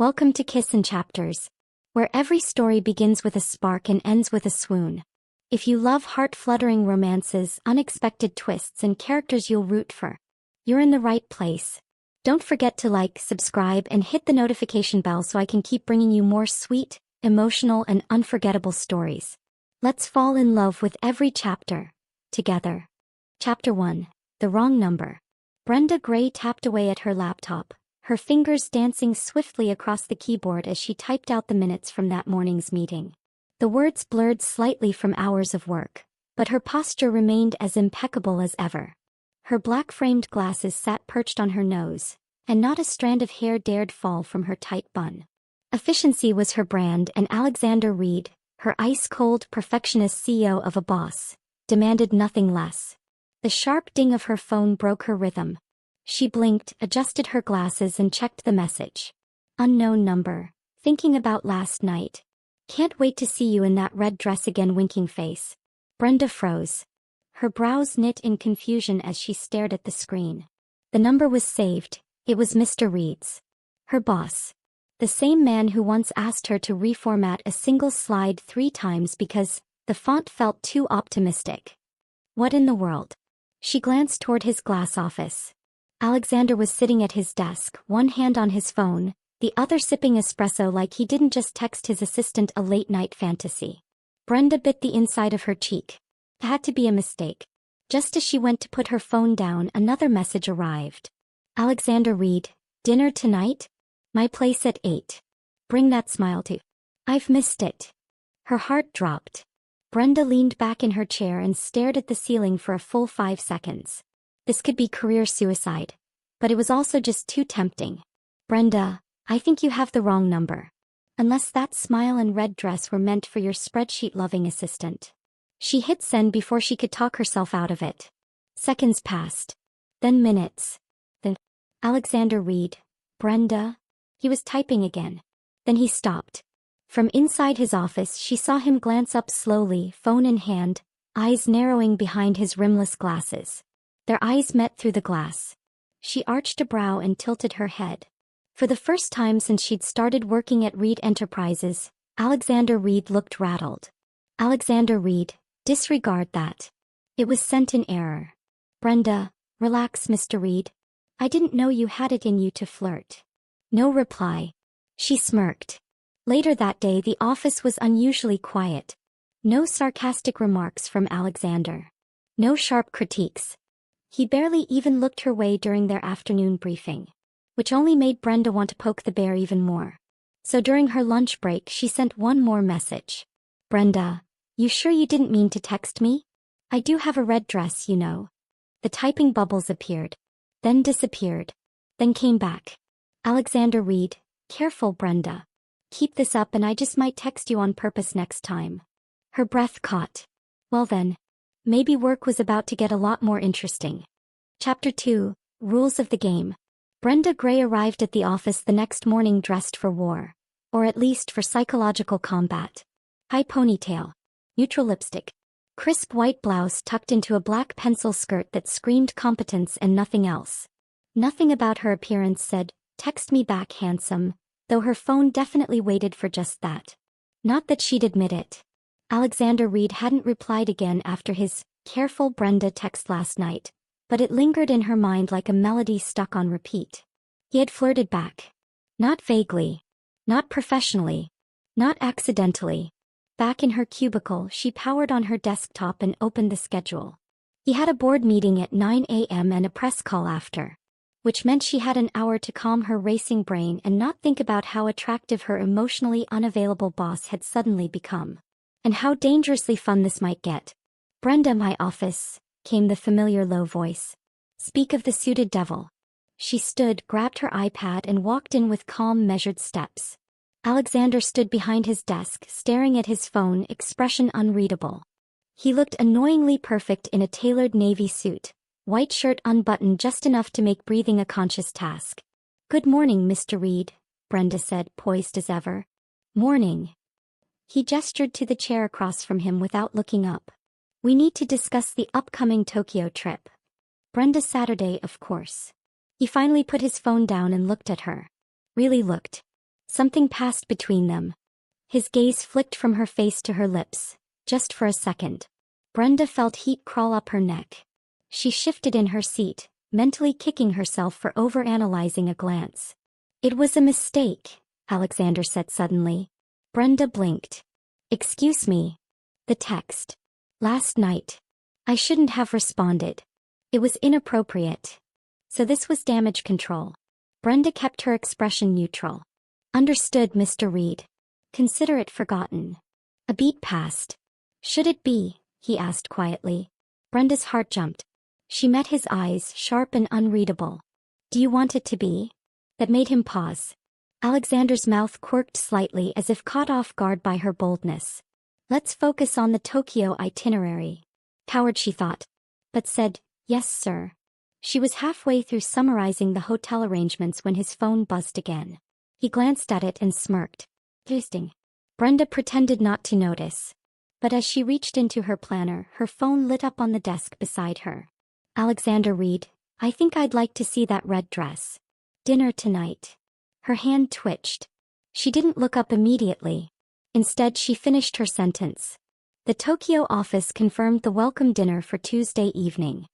Welcome to Kiss and Chapters, where every story begins with a spark and ends with a swoon. If you love heart-fluttering romances, unexpected twists, and characters you'll root for, you're in the right place. Don't forget to like, subscribe, and hit the notification bell so I can keep bringing you more sweet, emotional, and unforgettable stories. Let's fall in love with every chapter, together. Chapter 1. The Wrong Number. Brenda Grey tapped away at her laptop, her fingers dancing swiftly across the keyboard as she typed out the minutes from that morning's meeting. The words blurred slightly from hours of work, but her posture remained as impeccable as ever. Her black-framed glasses sat perched on her nose, and not a strand of hair dared fall from her tight bun. Efficiency was her brand, and Reid, her ice-cold perfectionist CEO of a boss, demanded nothing less. The sharp ding of her phone broke her rhythm. She blinked, adjusted her glasses, and checked the message. Unknown number. Thinking about last night. Can't wait to see you in that red dress again. Winking face. Brenda froze. Her brows knit in confusion as she stared at the screen. The number was saved. It was Mr. Reid's. Her boss. The same man who once asked her to reformat a single slide 3 times because the font felt too optimistic. What in the world? She glanced toward his glass office. Alexander was sitting at his desk, one hand on his phone, the other sipping espresso like he didn't just text his assistant a late-night fantasy. Brenda bit the inside of her cheek. It had to be a mistake. Just as she went to put her phone down, another message arrived. Alexander Reid, dinner tonight? My place at 8. Bring that smile too. I've missed it. Her heart dropped. Brenda leaned back in her chair and stared at the ceiling for a full 5 seconds. This could be career suicide, but it was also just too tempting. Brenda, I think you have the wrong number. Unless that smile and red dress were meant for your spreadsheet-loving assistant. She hit send before she could talk herself out of it. Seconds passed. Then minutes. Then, Alexander Reid, Brenda. He was typing again. Then he stopped. From inside his office she saw him glance up slowly, phone in hand, eyes narrowing behind his rimless glasses. Their eyes met through the glass. She arched a brow and tilted her head. For the first time since she'd started working at Reid Enterprises, Alexander Reid looked rattled. Alexander Reid, disregard that. It was sent in error. Brenda, relax, Mr. Reid. I didn't know you had it in you to flirt. No reply. She smirked. Later that day the office was unusually quiet. No sarcastic remarks from Alexander. No sharp critiques. He barely even looked her way during their afternoon briefing, which only made Brenda want to poke the bear even more. So during her lunch break she sent one more message. Brenda, you sure you didn't mean to text me? I do have a red dress, you know. The typing bubbles appeared, then disappeared, then came back. Alexander Reid, careful, Brenda. Keep this up and I just might text you on purpose next time. Her breath caught. Well then. Maybe work was about to get a lot more interesting. Chapter 2. Rules of the Game. Brenda Grey arrived at the office the next morning dressed for war. Or at least for psychological combat. High ponytail. Neutral lipstick. Crisp white blouse tucked into a black pencil skirt that screamed competence and nothing else. Nothing about her appearance said, text me back, handsome, though her phone definitely waited for just that. Not that she'd admit it. Alexander Reid hadn't replied again after his careful Brenda text last night, but it lingered in her mind like a melody stuck on repeat. He had flirted back. Not vaguely. Not professionally. Not accidentally. Back in her cubicle she powered on her desktop and opened the schedule. He had a board meeting at 9 a.m. and a press call after. Which meant she had an hour to calm her racing brain and not think about how attractive her emotionally unavailable boss had suddenly become. And how dangerously fun this might get. Brenda, my office, came the familiar low voice. Speak of the suited devil. She stood, grabbed her iPad and walked in with calm, measured steps. Alexander stood behind his desk, staring at his phone, expression unreadable. He looked annoyingly perfect in a tailored navy suit, white shirt unbuttoned just enough to make breathing a conscious task. Good morning, Mr. Reid, Brenda said, poised as ever. Morning. He gestured to the chair across from him without looking up. We need to discuss the upcoming Tokyo trip. Brenda, Saturday, of course. He finally put his phone down and looked at her. Really looked. Something passed between them. His gaze flicked from her face to her lips, just for a second. Brenda felt heat crawl up her neck. She shifted in her seat, mentally kicking herself for overanalyzing a glance. It was a mistake, Alexander said suddenly. Brenda blinked. Excuse me. The text. Last night. I shouldn't have responded. It was inappropriate. So this was damage control. Brenda kept her expression neutral. Understood, Mr. Reid. Consider it forgotten. A beat passed. Should it be? He asked quietly. Brenda's heart jumped. She met his eyes, sharp and unreadable. Do you want it to be? That made him pause. Alexander's mouth quirked slightly as if caught off guard by her boldness. Let's focus on the Tokyo itinerary. Coward, she thought. But said, yes, sir. She was halfway through summarizing the hotel arrangements when his phone buzzed again. He glanced at it and smirked. Teasing. Brenda pretended not to notice. But as she reached into her planner, her phone lit up on the desk beside her. Alexander Reid, I think I'd like to see that red dress. Dinner tonight. Her hand twitched. She didn't look up immediately. Instead, she finished her sentence. The Tokyo office confirmed the welcome dinner for Tuesday evening.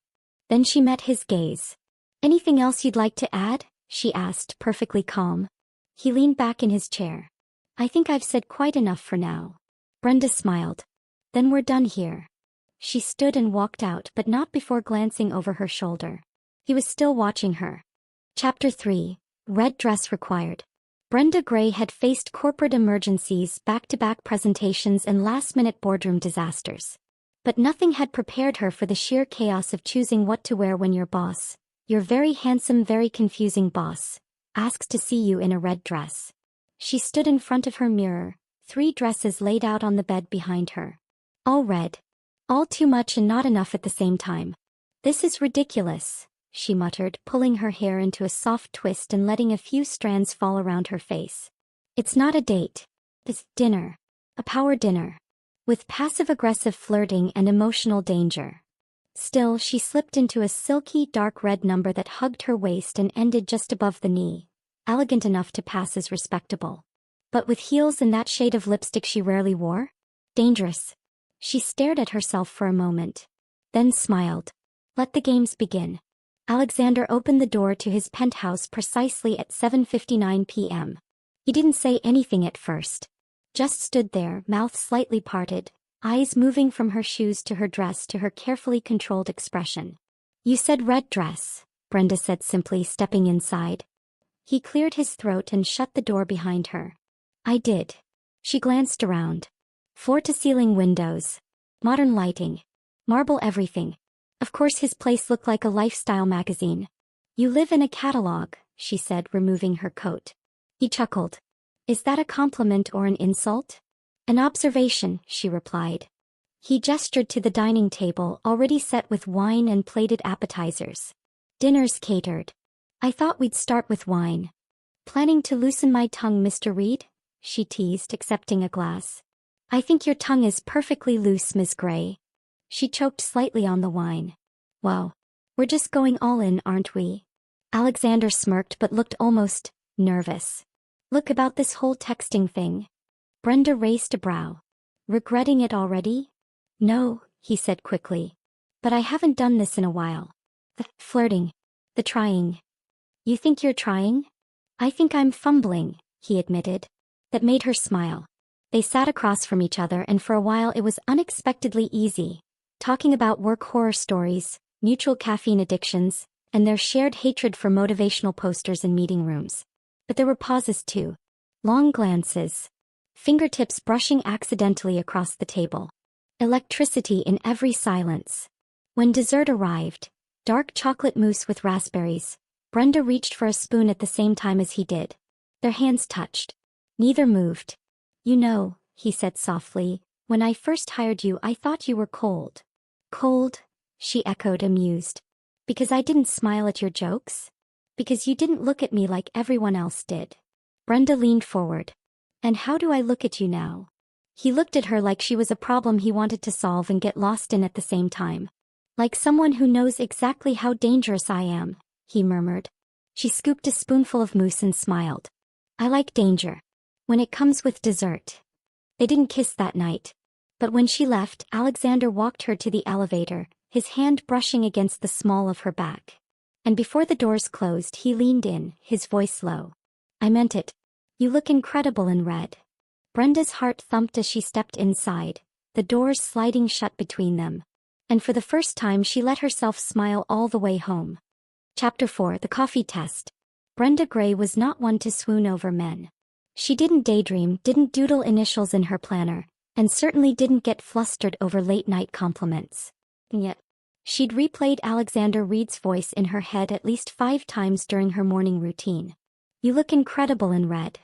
Then she met his gaze. Anything else you'd like to add? She asked, perfectly calm. He leaned back in his chair. I think I've said quite enough for now. Brenda smiled. Then we're done here. She stood and walked out, but not before glancing over her shoulder. He was still watching her. Chapter 3. Red dress required. Brenda Grey had faced corporate emergencies, back-to-back presentations and last-minute boardroom disasters. But nothing had prepared her for the sheer chaos of choosing what to wear when your boss, your very handsome, very confusing boss, asks to see you in a red dress. She stood in front of her mirror, 3 dresses laid out on the bed behind her. All red. All too much and not enough at the same time. This is ridiculous, she muttered, pulling her hair into a soft twist and letting a few strands fall around her face. It's not a date. It's dinner. A power dinner. With passive-aggressive flirting and emotional danger. Still, she slipped into a silky, dark red number that hugged her waist and ended just above the knee, elegant enough to pass as respectable. But with heels and that shade of lipstick she rarely wore? Dangerous. She stared at herself for a moment. Then smiled. Let the games begin. Alexander opened the door to his penthouse precisely at 7:59 p.m. He didn't say anything at first. Just stood there, mouth slightly parted, eyes moving from her shoes to her dress to her carefully controlled expression. You said red dress, Brenda said simply, stepping inside. He cleared his throat and shut the door behind her. I did. She glanced around. Floor-to-ceiling windows. Modern lighting. Marble everything. Of course his place looked like a lifestyle magazine. You live in a catalog, she said, removing her coat. He chuckled. Is that a compliment or an insult? An observation, she replied. He gestured to the dining table, already set with wine and plated appetizers. Dinner's catered. I thought we'd start with wine. Planning to loosen my tongue, Mr. Reid? She teased, accepting a glass. I think your tongue is perfectly loose, Miss Grey. She choked slightly on the wine. Well, we're just going all in, aren't we? Alexander smirked but looked almost nervous. Look, about this whole texting thing. Brenda raised a brow. Regretting it already? No, he said quickly. But I haven't done this in a while. The flirting. The trying. You think you're trying? I think I'm fumbling, he admitted. That made her smile. They sat across from each other and for a while it was unexpectedly easy, talking about work horror stories, mutual caffeine addictions, and their shared hatred for motivational posters in meeting rooms. But there were pauses too. Long glances. Fingertips brushing accidentally across the table. Electricity in every silence. When dessert arrived, dark chocolate mousse with raspberries, Brenda reached for a spoon at the same time as he did. Their hands touched. Neither moved. You know, he said softly, when I first hired you I thought you were cold. Cold? She echoed, amused. Because I didn't smile at your jokes? Because you didn't look at me like everyone else did. Brenda leaned forward. And how do I look at you now? He looked at her like she was a problem he wanted to solve and get lost in at the same time. Like someone who knows exactly how dangerous I am, he murmured. She scooped a spoonful of mousse and smiled. I like danger. when it comes with dessert. They didn't kiss that night. But when she left, Alexander walked her to the elevator, his hand brushing against the small of her back. And before the doors closed, he leaned in, his voice low. I meant it. You look incredible in red. Brenda's heart thumped as she stepped inside, the doors sliding shut between them. And for the first time she let herself smile all the way home. Chapter 4: The Coffee Test. Brenda Grey was not one to swoon over men. She didn't daydream, didn't doodle initials in her planner, and certainly didn't get flustered over late-night compliments. And yet, she'd replayed Alexander Reid's voice in her head at least 5 times during her morning routine. You look incredible in red.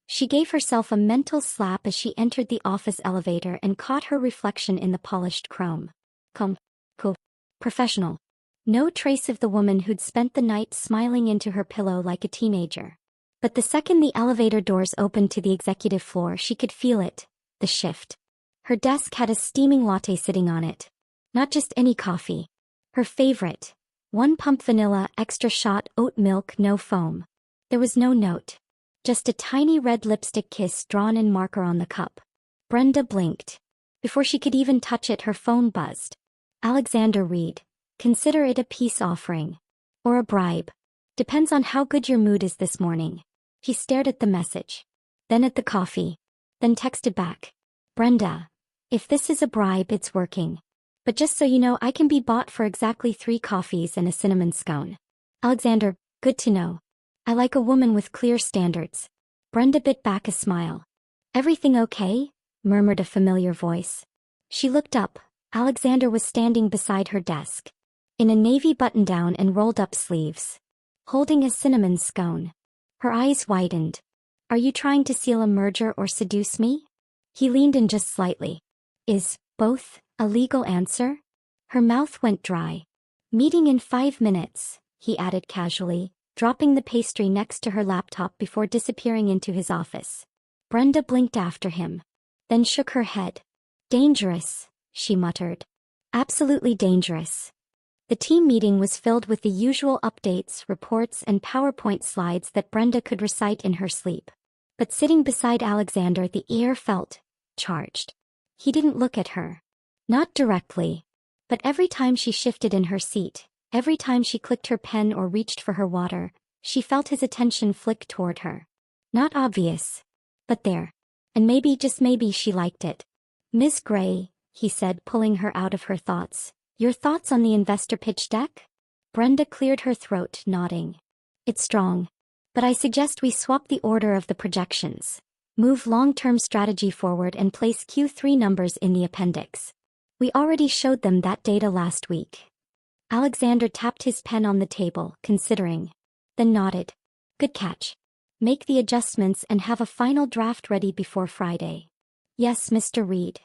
She gave herself a mental slap as she entered the office elevator and caught her reflection in the polished chrome. Cool. Professional. No trace of the woman who'd spent the night smiling into her pillow like a teenager. But the second the elevator doors opened to the executive floor, she could feel it, the shift. Her desk had a steaming latte sitting on it. Not just any coffee. Her favorite. 1 pump vanilla, extra shot, oat milk, no foam. There was no note. Just a tiny red lipstick kiss drawn in marker on the cup. Brenda blinked. Before she could even touch it, her phone buzzed. Alexander Reid. Consider it a peace offering. Or a bribe. Depends on how good your mood is this morning. He stared at the message. Then at the coffee. Then texted back. Brenda. If this is a bribe, it's working. But just so you know, I can be bought for exactly 3 coffees and a cinnamon scone. Alexander, good to know. I like a woman with clear standards. Brenda bit back a smile. Everything okay? Murmured a familiar voice. She looked up. Alexander was standing beside her desk. In a navy button-down and rolled-up sleeves. Holding a cinnamon scone. Her eyes widened. Are you trying to seal a merger or seduce me? He leaned in just slightly. Is both a legal answer? Her mouth went dry. Meeting in 5 minutes, he added casually, dropping the pastry next to her laptop before disappearing into his office. Brenda blinked after him. Then shook her head. Dangerous, she muttered. Absolutely dangerous. The team meeting was filled with the usual updates, reports, and PowerPoint slides that Brenda could recite in her sleep. But sitting beside Alexander, the air felt charged. He didn't look at her. Not directly. But every time she shifted in her seat, every time she clicked her pen or reached for her water, she felt his attention flick toward her. Not obvious. But there. And maybe, just maybe, she liked it. Ms. Grey, he said, pulling her out of her thoughts. Your thoughts on the investor pitch deck? Brenda cleared her throat, nodding. It's strong. But I suggest we swap the order of the projections. Move long-term strategy forward and place Q3 numbers in the appendix. We already showed them that data last week. Alexander tapped his pen on the table, considering. Then nodded. Good catch. Make the adjustments and have a final draft ready before Friday. Yes, Mr. Reid.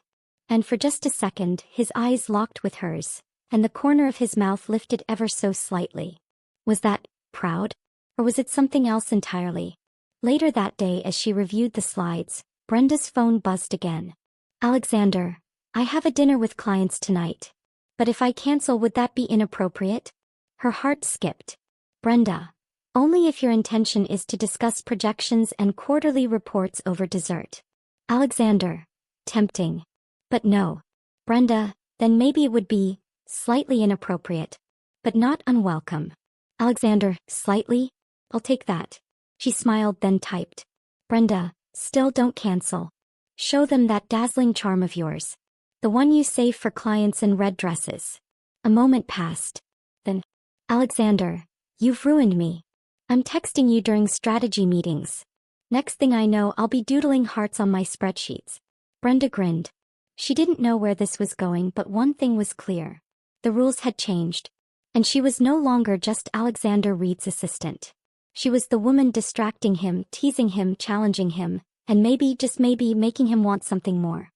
And for just a second, his eyes locked with hers, and the corner of his mouth lifted ever so slightly. Was that proud? Or was it something else entirely? Later that day, as she reviewed the slides, Brenda's phone buzzed again. Alexander, I have a dinner with clients tonight. But if I cancel, would that be inappropriate? Her heart skipped. Brenda. Only if your intention is to discuss projections and quarterly reports over dessert. Alexander. Tempting. But no. Brenda, then maybe it would be slightly inappropriate. But not unwelcome. Alexander, slightly? I'll take that. She smiled, then typed. Brenda, still don't cancel. Show them that dazzling charm of yours. The one you save for clients in red dresses. A moment passed. Then, Alexander, you've ruined me. I'm texting you during strategy meetings. Next thing I know, I'll be doodling hearts on my spreadsheets. Brenda grinned. She didn't know where this was going, but one thing was clear. The rules had changed. And she was no longer just Alexander Reid's assistant. She was the woman distracting him, teasing him, challenging him, and maybe, just maybe, making him want something more.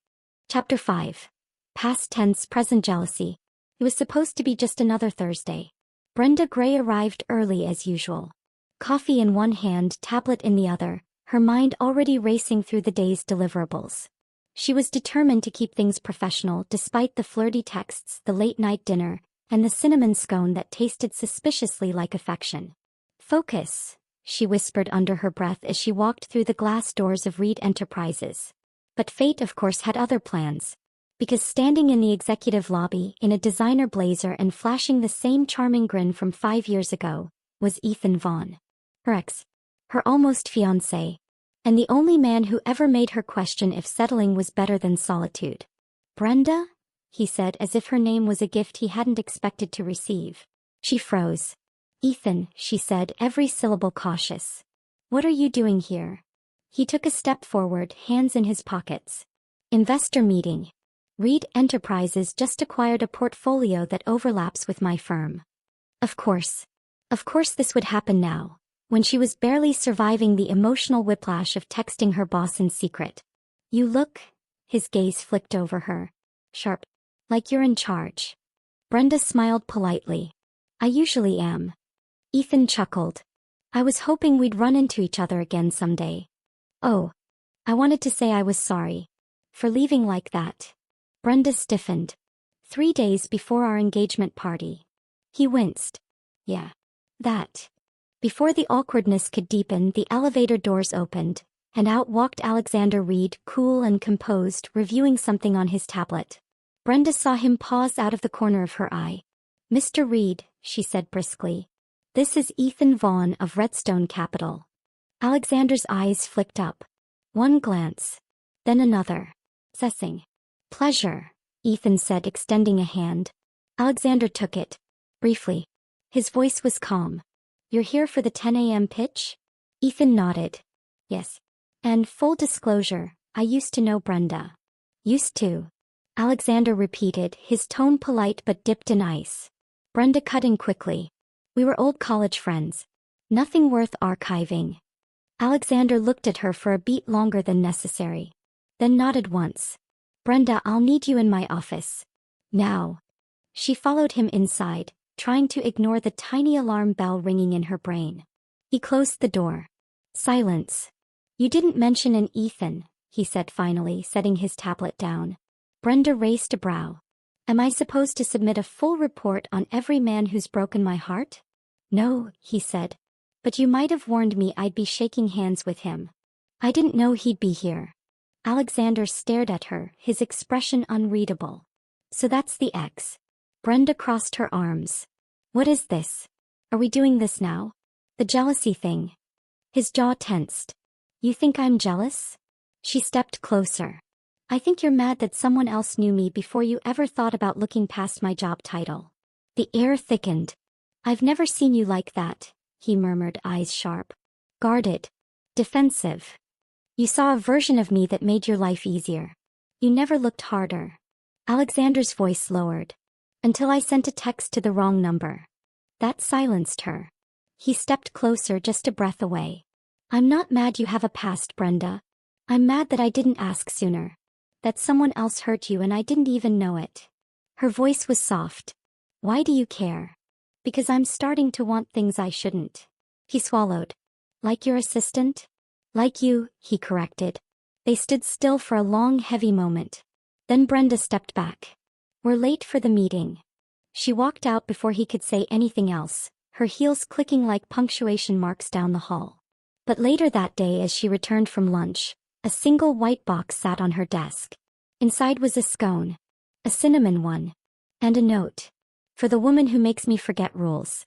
Chapter 5. Past tense, present jealousy. It was supposed to be just another Thursday. Brenda Grey arrived early as usual. Coffee in one hand, tablet in the other, her mind already racing through the day's deliverables. She was determined to keep things professional despite the flirty texts, the late-night dinner, and the cinnamon scone that tasted suspiciously like affection. Focus, she whispered under her breath as she walked through the glass doors of Reid Enterprises. But fate of course had other plans. Because standing in the executive lobby in a designer blazer and flashing the same charming grin from 5 years ago, was Ethan Vaughn. Her ex. Her almost fiancé. And the only man who ever made her question if settling was better than solitude. "Brenda?" he said as if her name was a gift he hadn't expected to receive. She froze. "Ethan," she said, every syllable cautious. "What are you doing here?" He took a step forward, hands in his pockets. "Investor meeting. Reid Enterprises just acquired a portfolio that overlaps with my firm." Of course. Of course this would happen now, when she was barely surviving the emotional whiplash of texting her boss in secret. "You look," his gaze flicked over her. "Sharp. Like you're in charge." Brenda smiled politely. "I usually am." Ethan chuckled. "I was hoping we'd run into each other again someday." "Oh. I wanted to say I was sorry. For leaving like that." Brenda stiffened. 3 days before our engagement party." He winced. "Yeah. That." Before the awkwardness could deepen, the elevator doors opened, and out walked Alexander Reid, cool and composed, reviewing something on his tablet. Brenda saw him pause out of the corner of her eye. "Mr. Reid," she said briskly. "This is Ethan Vaughn of Redstone Capital." Alexander's eyes flicked up. One glance. Then another. "Sessing." "Pleasure," Ethan said, extending a hand. Alexander took it. Briefly. His voice was calm. "You're here for the 10 a.m. pitch?" Ethan nodded. "Yes. And full disclosure, I used to know Brenda." "Used to?" Alexander repeated, his tone polite but dipped in ice. Brenda cut in quickly. "We were old college friends. Nothing worth archiving." Alexander looked at her for a beat longer than necessary. Then nodded once. "Brenda, I'll need you in my office. Now." She followed him inside, trying to ignore the tiny alarm bell ringing in her brain. He closed the door. Silence. "You didn't mention an Ethan," he said finally, setting his tablet down. Brenda raised a brow. "Am I supposed to submit a full report on every man who's broken my heart?" "No," he said. "But you might have warned me I'd be shaking hands with him." "I didn't know he'd be here." Alexander stared at her, his expression unreadable. "So that's the ex." Brenda crossed her arms. "What is this? Are we doing this now? The jealousy thing?" His jaw tensed. "You think I'm jealous?" She stepped closer. "I think you're mad that someone else knew me before you ever thought about looking past my job title." The air thickened. "I've never seen you like that," he murmured, eyes sharp. "Guarded. Defensive. You saw a version of me that made your life easier. You never looked harder." Alexander's voice lowered. "Until I sent a text to the wrong number." That silenced her. He stepped closer, just a breath away. "I'm not mad you have a past, Brenda. I'm mad that I didn't ask sooner. That someone else hurt you and I didn't even know it." Her voice was soft. "Why do you care?" "Because I'm starting to want things I shouldn't." He swallowed. "Like your assistant?" "Like you," he corrected. They stood still for a long, heavy moment. Then Brenda stepped back. "We're late for the meeting." She walked out before he could say anything else, her heels clicking like punctuation marks down the hall. But later that day, as she returned from lunch, a single white box sat on her desk. Inside was a scone. A cinnamon one. And a note. "For the woman who makes me forget rules."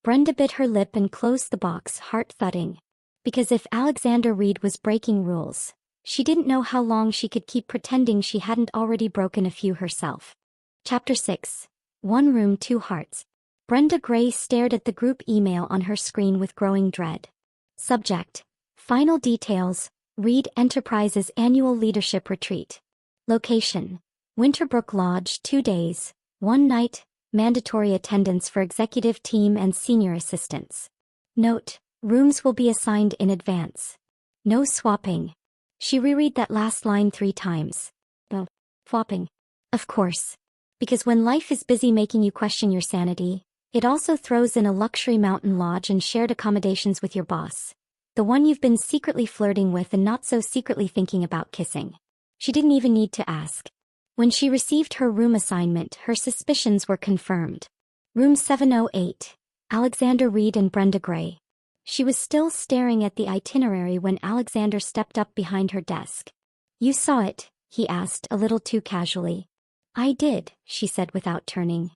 Brenda bit her lip and closed the box, heart thudding. Because if Alexander Reid was breaking rules, she didn't know how long she could keep pretending she hadn't already broken a few herself. Chapter 6. 1 Room 2 Hearts. Brenda Grey stared at the group email on her screen with growing dread. Subject: Final details, Reid Enterprises Annual Leadership Retreat. Location: Winterbrook Lodge, 2 days, 1 night, mandatory attendance for executive team and senior assistants. Note: Rooms will be assigned in advance. No swapping. She reread that last line 3 times. Oh, swapping. Of course. Because when life is busy making you question your sanity, it also throws in a luxury mountain lodge and shared accommodations with your boss. The one you've been secretly flirting with and not so secretly thinking about kissing. She didn't even need to ask. When she received her room assignment, her suspicions were confirmed. Room 708. Alexander Reid and Brenda Grey. She was still staring at the itinerary when Alexander stepped up behind her desk. "You saw it?" he asked a little too casually. "I did," she said without turning.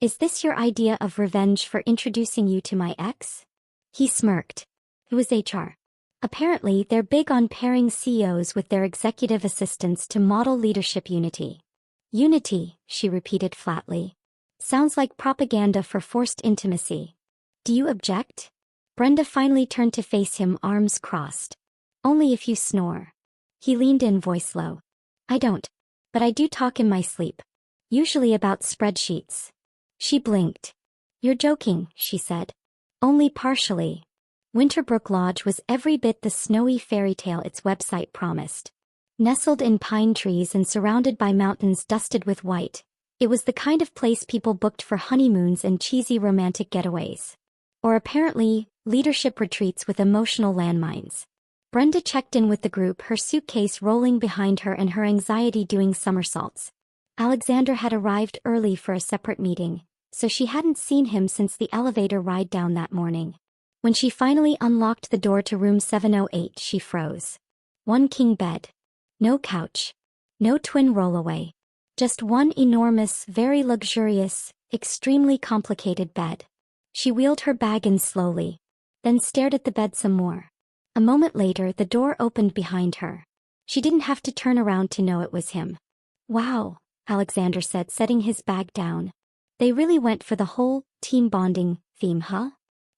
"Is this your idea of revenge for introducing you to my ex?" He smirked. It was HR. Apparently, they're big on pairing CEOs with their executive assistants to model leadership unity. "Unity," she repeated flatly. "Sounds like propaganda for forced intimacy. Do you object?" Brenda finally turned to face him, arms crossed. "Only if you snore." He leaned in, voice low. "I don't. But I do talk in my sleep. Usually about spreadsheets." She blinked. "You're joking," she said. "Only partially." Winterbrook Lodge was every bit the snowy fairy tale its website promised. Nestled in pine trees and surrounded by mountains dusted with white, it was the kind of place people booked for honeymoons and cheesy romantic getaways. Or apparently, leadership retreats with emotional landmines. Brenda checked in with the group, her suitcase rolling behind her and her anxiety doing somersaults. Alexander had arrived early for a separate meeting, so she hadn't seen him since the elevator ride down that morning. When she finally unlocked the door to room 708, she froze. One king bed. No couch. No twin rollaway. Just one enormous, very luxurious, extremely complicated bed. She wheeled her bag in slowly, then stared at the bed some more. A moment later, the door opened behind her. She didn't have to turn around to know it was him. "Wow," Alexander said, setting his bag down. "They really went for the whole team bonding theme, huh?"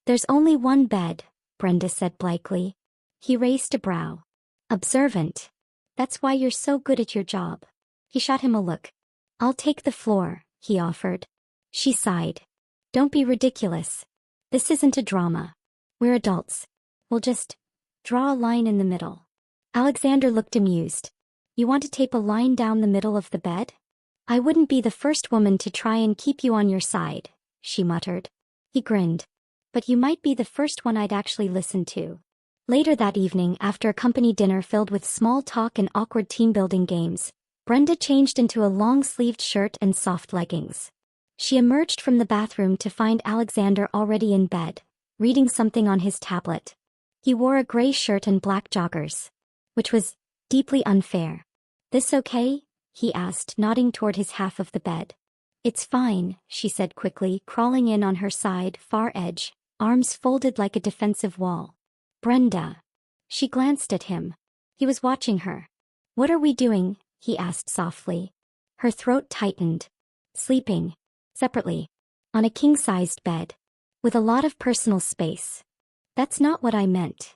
"There's only one bed," Brenda said blankly. He raised a brow. "Observant. That's why you're so good at your job." He shot him a look. "I'll take the floor," he offered. She sighed. "Don't be ridiculous. This isn't a drama. We're adults. We'll just draw a line in the middle." Alexander looked amused. "You want to tape a line down the middle of the bed?" "I wouldn't be the first woman to try and keep you on your side," she muttered. He grinned. "But you might be the first one I'd actually listen to." Later that evening, after a company dinner filled with small talk and awkward team-building games, Brenda changed into a long-sleeved shirt and soft leggings. She emerged from the bathroom to find Alexander already in bed, reading something on his tablet. He wore a gray shirt and black joggers, which was deeply unfair. "This okay?" he asked, nodding toward his half of the bed. "It's fine," she said quickly, crawling in on her side, far edge, arms folded like a defensive wall. "Brenda." She glanced at him. He was watching her. "What are we doing?" he asked softly. Her throat tightened. "Sleeping. Separately. On a king-sized bed. With a lot of personal space." "That's not what I meant."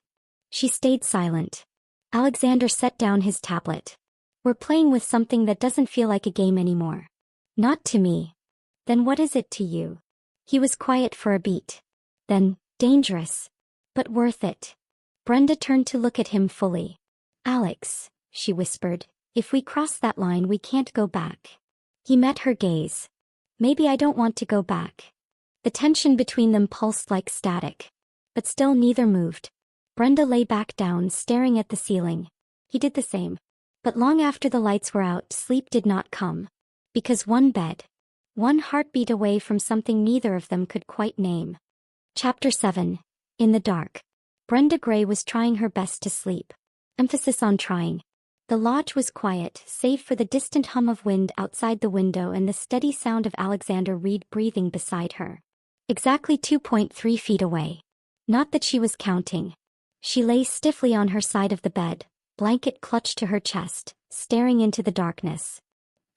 She stayed silent. Alexander set down his tablet. "We're playing with something that doesn't feel like a game anymore." "Not to me." "Then what is it to you?" He was quiet for a beat. Then, "Dangerous. But worth it." Brenda turned to look at him fully. "Alex," she whispered, "if we cross that line we can't go back." He met her gaze. "Maybe I don't want to go back." The tension between them pulsed like static. But still neither moved. Brenda lay back down, staring at the ceiling. He did the same. But long after the lights were out, sleep did not come. Because one bed. One heartbeat away from something neither of them could quite name. Chapter 7. In the dark. Brenda Grey was trying her best to sleep. Emphasis on trying. The lodge was quiet, save for the distant hum of wind outside the window and the steady sound of Alexander Reid breathing beside her. Exactly 2.3 feet away. Not that she was counting. She lay stiffly on her side of the bed, blanket clutched to her chest, staring into the darkness.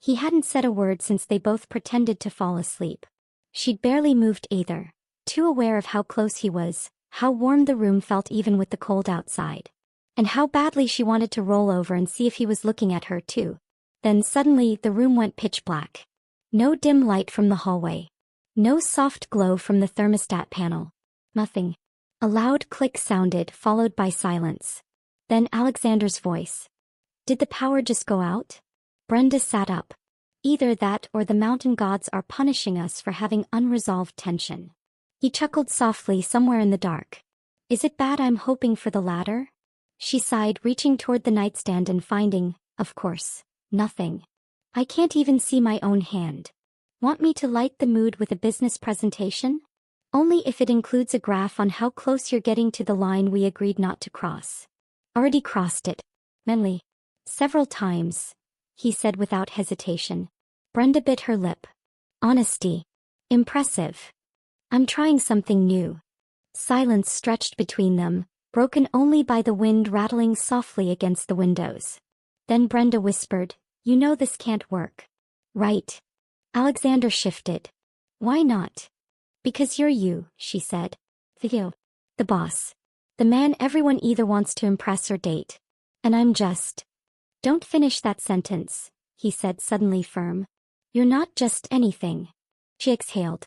He hadn't said a word since they both pretended to fall asleep. She'd barely moved either, too aware of how close he was, how warm the room felt even with the cold outside. And how badly she wanted to roll over and see if he was looking at her too. Then suddenly the room went pitch black. No dim light from the hallway. No soft glow from the thermostat panel. Nothing. A loud click sounded, followed by silence. Then Alexander's voice. "Did the power just go out?" Brenda sat up. "Either that or the mountain gods are punishing us for having unresolved tension." He chuckled softly somewhere in the dark. "Is it bad I'm hoping for the latter?" She sighed, reaching toward the nightstand and finding, of course, nothing. "I can't even see my own hand. Want me to light the mood with a business presentation?" Only if it includes a graph on how close you're getting to the line we agreed not to cross. Already crossed it. Manly. Several times, he said without hesitation. Brenda bit her lip. Honesty. Impressive. I'm trying something new. Silence stretched between them, broken only by the wind rattling softly against the windows. Then Brenda whispered, "You know this can't work. Right?" Alexander shifted. "Why not?" "Because you're you," she said. "You. The boss. The man everyone either wants to impress or date. And I'm just." "Don't finish that sentence," he said suddenly firm. "You're not just anything." She exhaled.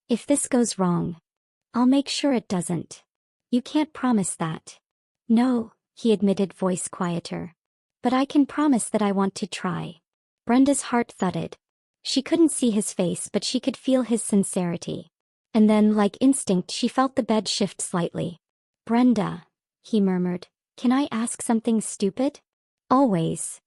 "If this goes wrong, I'll make sure it doesn't." "You can't promise that." "No," he admitted, voice quieter. "But I can promise that I want to try." Brenda's heart thudded. She couldn't see his face, but she could feel his sincerity. And then, like instinct, she felt the bed shift slightly. "Brenda," he murmured, "can I ask something stupid?" "Always."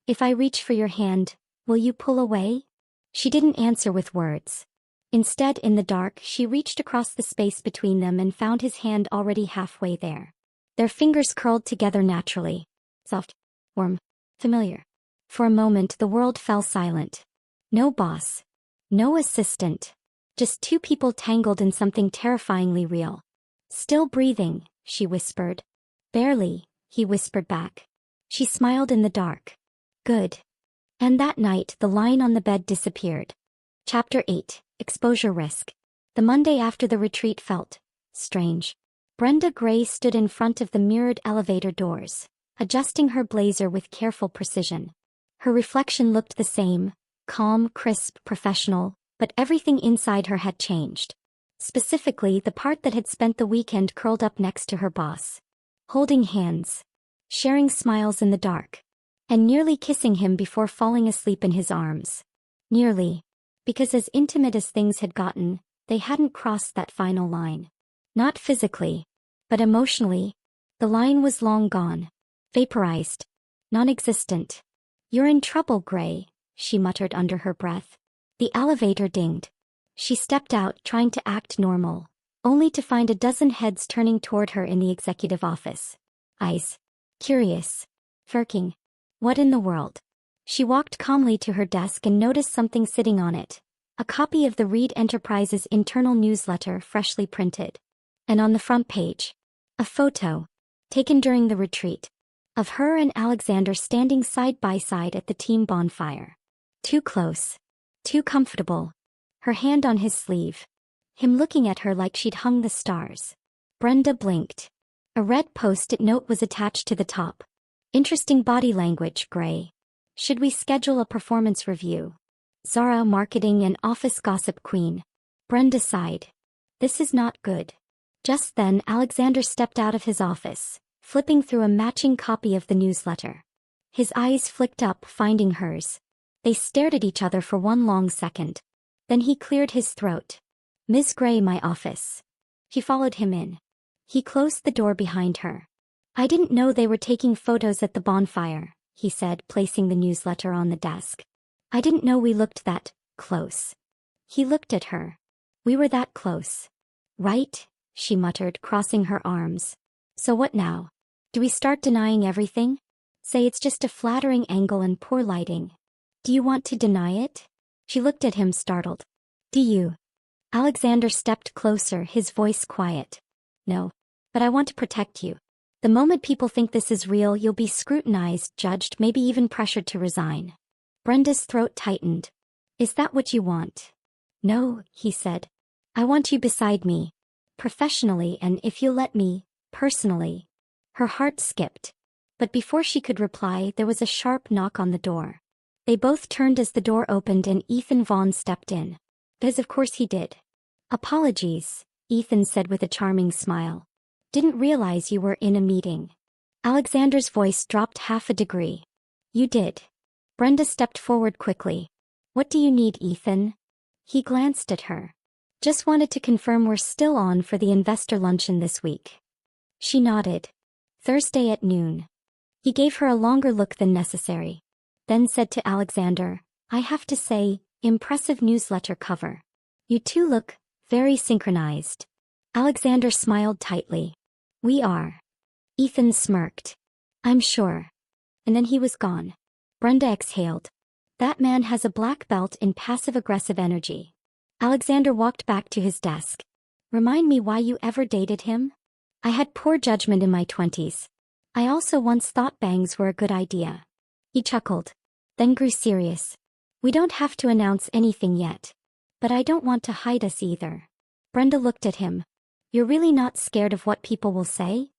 "If I reach for your hand, will you pull away?" She didn't answer with words. Instead, in the dark, she reached across the space between them and found his hand already halfway there. Their fingers curled together naturally. Soft, warm, familiar. For a moment, the world fell silent. No boss. No assistant. Just two people tangled in something terrifyingly real. "Still breathing," she whispered. "Barely," he whispered back. She smiled in the dark. "Good." And that night, the line on the bed disappeared. Chapter 8. Exposure Risk. The Monday after the retreat felt strange. Brenda Grey stood in front of the mirrored elevator doors, adjusting her blazer with careful precision. Her reflection looked the same, calm, crisp, professional, but everything inside her had changed. Specifically, the part that had spent the weekend curled up next to her boss. Holding hands. Sharing smiles in the dark. And nearly kissing him before falling asleep in his arms. Nearly. Because as intimate as things had gotten, they hadn't crossed that final line. Not physically, but emotionally. The line was long gone. Vaporized. Non-existent. "You're in trouble, Grey," she muttered under her breath. The elevator dinged. She stepped out, trying to act normal, only to find a dozen heads turning toward her in the executive office. Eyes. Curious. Furking. What in the world? She walked calmly to her desk and noticed something sitting on it. A copy of the Reid Enterprises internal newsletter, freshly printed. And on the front page, a photo, taken during the retreat, of her and Alexander standing side by side at the team bonfire. Too close. Too comfortable. Her hand on his sleeve. Him looking at her like she'd hung the stars. Brenda blinked. A red post-it note was attached to the top. "Interesting body language, Grey. Should we schedule a performance review?" Zara, marketing and office gossip queen. Brenda sighed. "This is not good." Just then, Alexander stepped out of his office, flipping through a matching copy of the newsletter. His eyes flicked up, finding hers. They stared at each other for one long second. Then he cleared his throat. "Ms. Grey, my office." She followed him in. He closed the door behind her. "I didn't know they were taking photos at the bonfire," he said, placing the newsletter on the desk. "I didn't know we looked that close." He looked at her. "We were that close. Right?" she muttered, crossing her arms. "So what now? Do we start denying everything? Say it's just a flattering angle and poor lighting. Do you want to deny it?" She looked at him, startled. "Do you?" Alexander stepped closer, his voice quiet. "No. But I want to protect you. The moment people think this is real, you'll be scrutinized, judged, maybe even pressured to resign." Brenda's throat tightened. "Is that what you want?" "No," he said. "I want you beside me. Professionally, and if you'll let me, personally." Her heart skipped. But before she could reply, there was a sharp knock on the door. They both turned as the door opened and Ethan Vaughn stepped in. Because of course he did. "Apologies," Ethan said with a charming smile. "Didn't realize you were in a meeting." Alexander's voice dropped half a degree. "You did." Brenda stepped forward quickly. "What do you need, Ethan?" He glanced at her. "Just wanted to confirm we're still on for the investor luncheon this week." She nodded. "Thursday at noon." He gave her a longer look than necessary. Then said to Alexander, "I have to say, impressive newsletter cover. You two look Very synchronized. Alexander smiled tightly. We are. Ethan smirked. I'm sure. And then he was gone. Brenda exhaled. That man has a black belt in passive-aggressive energy. Alexander walked back to his desk. Remind me why you ever dated him? I had poor judgment in my 20s. I also once thought bangs were a good idea. He chuckled. Then grew serious. We don't have to announce anything yet. But I don't want to hide us either. Brenda looked at him. You're really not scared of what people will say?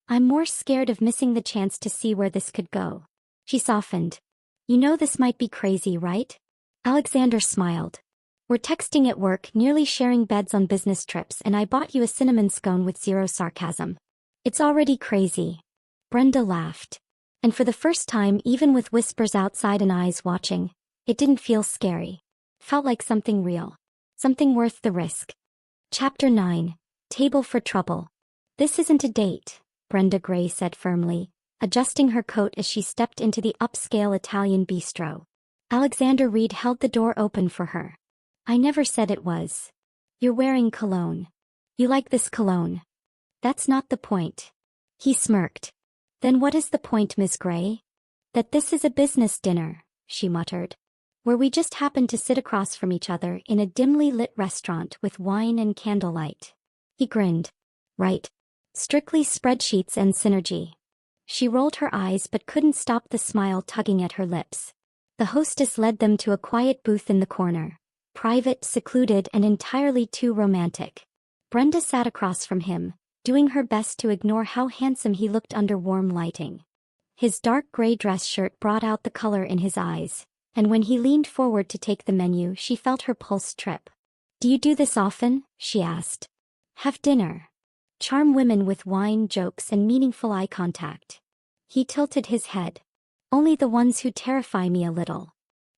I'm more scared of missing the chance to see where this could go. She softened. You know this might be crazy, right? Alexander smiled. We're texting at work, nearly sharing beds on business trips, and I bought you a cinnamon scone with zero sarcasm. It's already crazy. Brenda laughed. And for the first time, even with whispers outside and eyes watching, it didn't feel scary. Felt like something real. Something worth the risk. Chapter 9. Table for Trouble. This isn't a date, Brenda Grey said firmly, adjusting her coat as she stepped into the upscale Italian bistro. Alexander Reid held the door open for her. I never said it was. You're wearing cologne. You like this cologne. That's not the point. He smirked. Then what is the point, Miss Grey? That this is a business dinner, she muttered. Where we just happen to sit across from each other in a dimly lit restaurant with wine and candlelight. He grinned. Right. Strictly spreadsheets and synergy. She rolled her eyes but couldn't stop the smile tugging at her lips. The hostess led them to a quiet booth in the corner. Private, secluded, and entirely too romantic. Brenda sat across from him, doing her best to ignore how handsome he looked under warm lighting. His dark gray dress shirt brought out the color in his eyes, and when he leaned forward to take the menu, she felt her pulse trip. Do you do this often? She asked. Have dinner. Charm women with wine, jokes, and meaningful eye contact. He tilted his head. Only the ones who terrify me a little.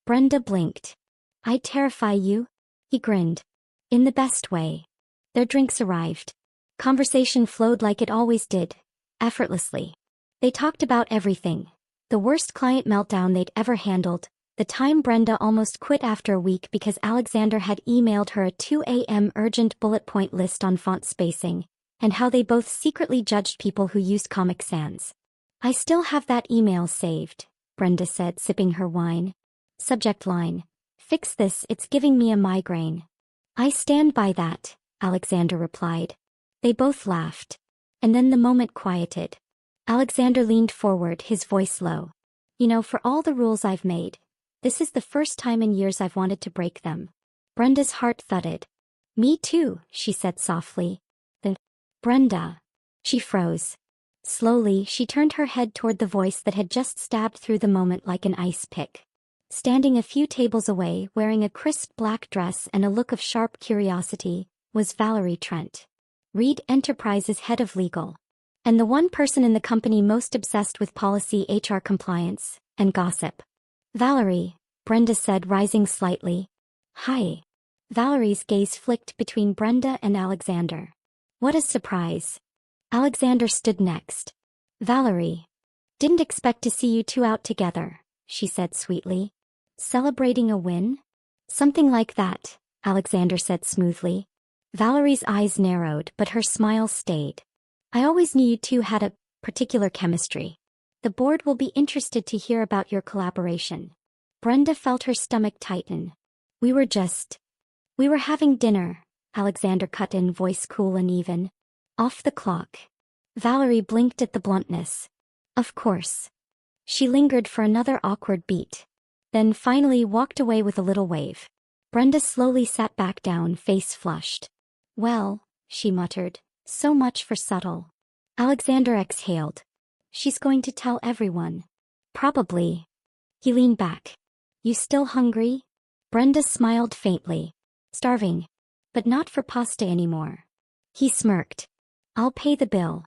Brenda blinked. I terrify you? He grinned. In the best way. Their drinks arrived. Conversation flowed like it always did, effortlessly. They talked about everything. The worst client meltdown they'd ever handled, the time Brenda almost quit after a week because Alexander had emailed her a 2 a.m. urgent bullet point list on font spacing, and how they both secretly judged people who used Comic Sans. I still have that email saved, Brenda said, sipping her wine. Subject line. Fix this, it's giving me a migraine. I stand by that, Alexander replied. They both laughed. And then the moment quieted. Alexander leaned forward, his voice low. You know, for all the rules I've made, this is the first time in years I've wanted to break them. Brenda's heart thudded. Me too, she said softly. Then, Brenda. She froze. Slowly, she turned her head toward the voice that had just stabbed through the moment like an ice pick. Standing a few tables away, wearing a crisp black dress and a look of sharp curiosity, was Valerie Trent. Reid Enterprises head of legal. And the one person in the company most obsessed with policy, HR compliance, and gossip. Valerie, Brenda said, rising slightly. Hi. Valerie's gaze flicked between Brenda and Alexander. What a surprise. Alexander stood next. Valerie. Didn't expect to see you two out together, she said sweetly. Celebrating a win? Something like that, Alexander said smoothly. Valerie's eyes narrowed, but her smile stayed. I always knew you two had a particular chemistry. The board will be interested to hear about your collaboration. Brenda felt her stomach tighten. We were having dinner, Alexander cut in, voice cool and even. Off the clock. Valerie blinked at the bluntness. Of course. She lingered for another awkward beat. Then finally walked away with a little wave. Brenda slowly sat back down, face flushed. Well, she muttered, so much for subtle. Alexander exhaled. She's going to tell everyone. Probably. He leaned back. You still hungry? Brenda smiled faintly. Starving. But not for pasta anymore. He smirked. I'll pay the bill.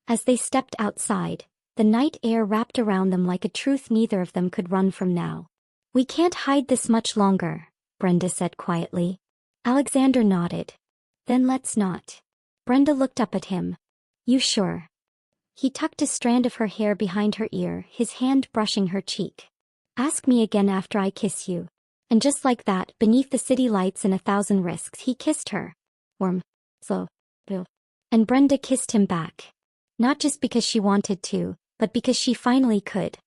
As they stepped outside, the night air wrapped around them like a truth neither of them could run from now. We can't hide this much longer, Brenda said quietly. Alexander nodded. Then let's not. Brenda looked up at him. You sure? He tucked a strand of her hair behind her ear, his hand brushing her cheek. Ask me again after I kiss you. And just like that, beneath the city lights and 1,000 risks, he kissed her. warm, slow, real. And Brenda kissed him back. Not just because she wanted to, but because she finally could.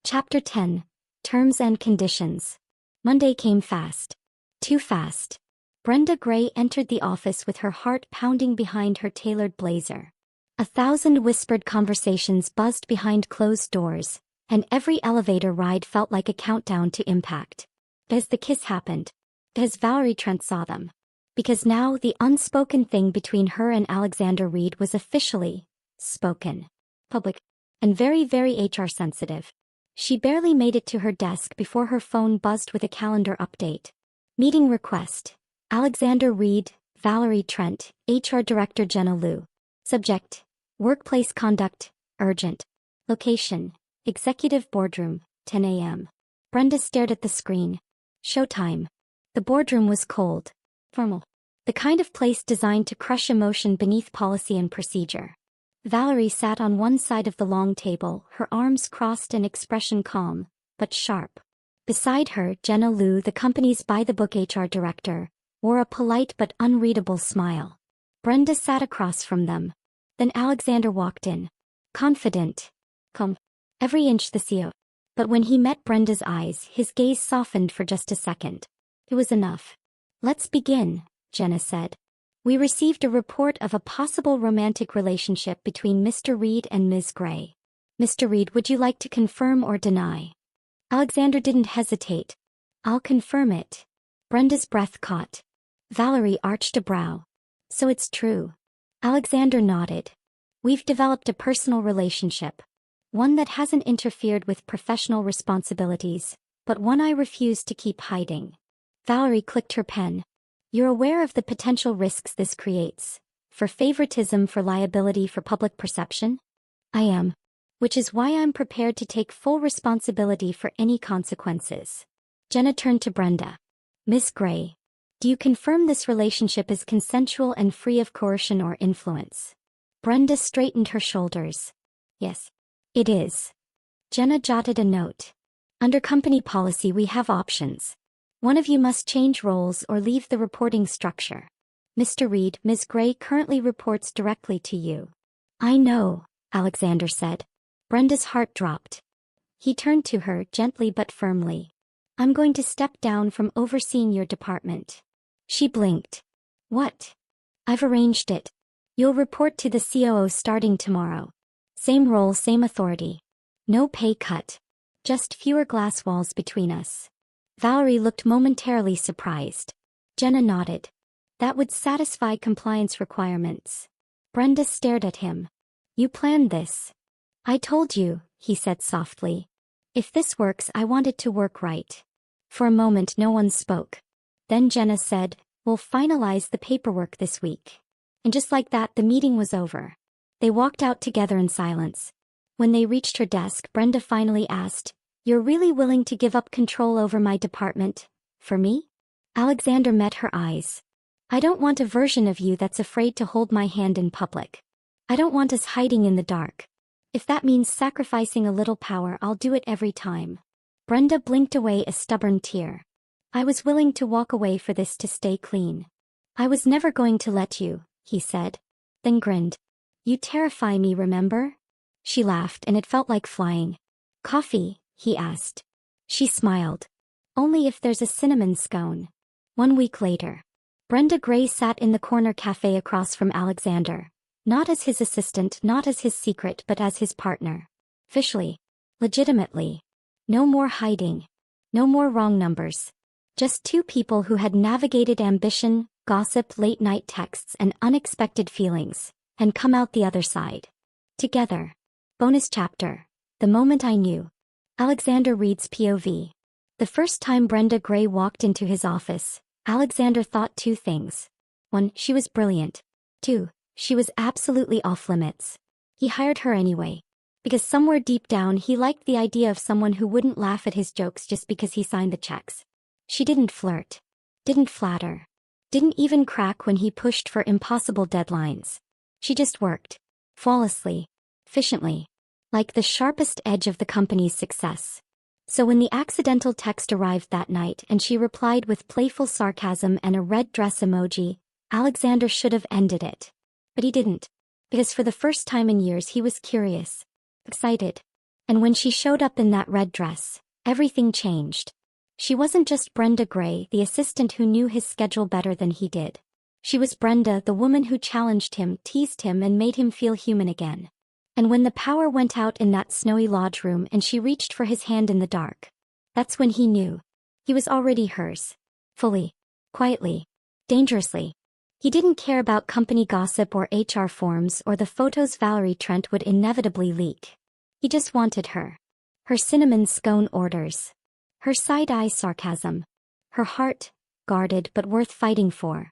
Chapter 10. Terms and Conditions. Monday came fast. Too fast. Brenda Grey entered the office with her heart pounding behind her tailored blazer. 1,000 whispered conversations buzzed behind closed doors, and every elevator ride felt like a countdown to impact. As the kiss happened, as Valerie Trent saw them. Because now the unspoken thing between her and Alexander Reid was officially spoken, public, and very, very HR sensitive. She barely made it to her desk before her phone buzzed with a calendar update. Meeting request. Alexander Reid, Valerie Trent, HR Director Jenna Liu. Subject. Workplace conduct, urgent. Location. Executive boardroom, 10 a.m. Brenda stared at the screen. Showtime. The boardroom was cold. Formal. The kind of place designed to crush emotion beneath policy and procedure. Valerie sat on one side of the long table, her arms crossed and expression calm, but sharp. Beside her, Jenna Liu, the company's by-the-book HR director, wore a polite but unreadable smile. Brenda sat across from them. Then Alexander walked in. Confident. Calm. Every inch the CEO. But when he met Brenda's eyes, his gaze softened for just a second. It was enough. Let's begin, Jenna said. We received a report of a possible romantic relationship between Mr. Reid and Ms. Grey. Mr. Reid, would you like to confirm or deny? Alexander didn't hesitate. I'll confirm it. Brenda's breath caught. Valerie arched a brow. So it's true. Alexander nodded. We've developed a personal relationship. One that hasn't interfered with professional responsibilities, but one I refuse to keep hiding. Valerie clicked her pen. You're aware of the potential risks this creates. For favoritism, for liability, for public perception? I am. Which is why I'm prepared to take full responsibility for any consequences. Jenna turned to Brenda. Ms. Grey, do you confirm this relationship is consensual and free of coercion or influence? Brenda straightened her shoulders. Yes. It is. Jenna jotted a note. Under company policy we have options. One of you must change roles or leave the reporting structure. Mr. Reid, Ms. Grey currently reports directly to you. I know, Alexander said. Brenda's heart dropped. He turned to her gently but firmly. I'm going to step down from overseeing your department. She blinked. What? I've arranged it. You'll report to the COO starting tomorrow. Same role, same authority. No pay cut. Just fewer glass walls between us. Valerie looked momentarily surprised. Jenna nodded. That would satisfy compliance requirements. Brenda stared at him. You planned this. I told you, he said softly. If this works, I want it to work right. For a moment no one spoke. Then Jenna said, we'll finalize the paperwork this week. And just like that the meeting was over. They walked out together in silence. When they reached her desk, Brenda finally asked, You're really willing to give up control over my department, for me? Alexander met her eyes. I don't want a version of you that's afraid to hold my hand in public. I don't want us hiding in the dark. If that means sacrificing a little power, I'll do it every time. Brenda blinked away a stubborn tear. I was willing to walk away for this to stay clean. I was never going to let you, he said. Then grinned. You terrify me, remember? She laughed and it felt like flying. Coffee? He asked. She smiled. Only if there's a cinnamon scone. 1 week later. Brenda Grey sat in the corner cafe across from Alexander. Not as his assistant, not as his secret, but as his partner. Officially. Legitimately. No more hiding. No more wrong numbers. Just two people who had navigated ambition, gossip, late-night texts, and unexpected feelings, and come out the other side. Together. Bonus chapter. The moment I knew. Alexander Reid's POV. The first time Brenda Grey walked into his office, Alexander thought two things. 1, she was brilliant. 2, she was absolutely off-limits. He hired her anyway. Because somewhere deep down he liked the idea of someone who wouldn't laugh at his jokes just because he signed the checks. She didn't flirt. Didn't flatter. Didn't even crack when he pushed for impossible deadlines. She just worked. Flawlessly. Efficiently. Like the sharpest edge of the company's success. So when the accidental text arrived that night and she replied with playful sarcasm and a red dress emoji, Alexander should have ended it. But he didn't. Because for the first time in years he was curious. Excited. And when she showed up in that red dress, everything changed. She wasn't just Brenda Grey, the assistant who knew his schedule better than he did. She was Brenda, the woman who challenged him, teased him and made him feel human again. And when the power went out in that snowy lodge room and she reached for his hand in the dark, that's when he knew. He was already hers. Fully. Quietly. Dangerously. He didn't care about company gossip or HR forms or the photos Valerie Trent would inevitably leak. He just wanted her. Her cinnamon scone orders. Her side-eye sarcasm. Her heart, guarded but worth fighting for.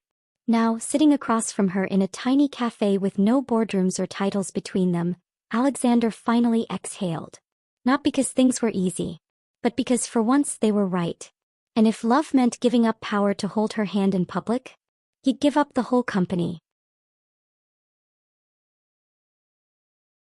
Now, sitting across from her in a tiny cafe with no boardrooms or titles between them, Alexander finally exhaled. Not because things were easy, but because for once they were right. And if love meant giving up power to hold her hand in public, he'd give up the whole company.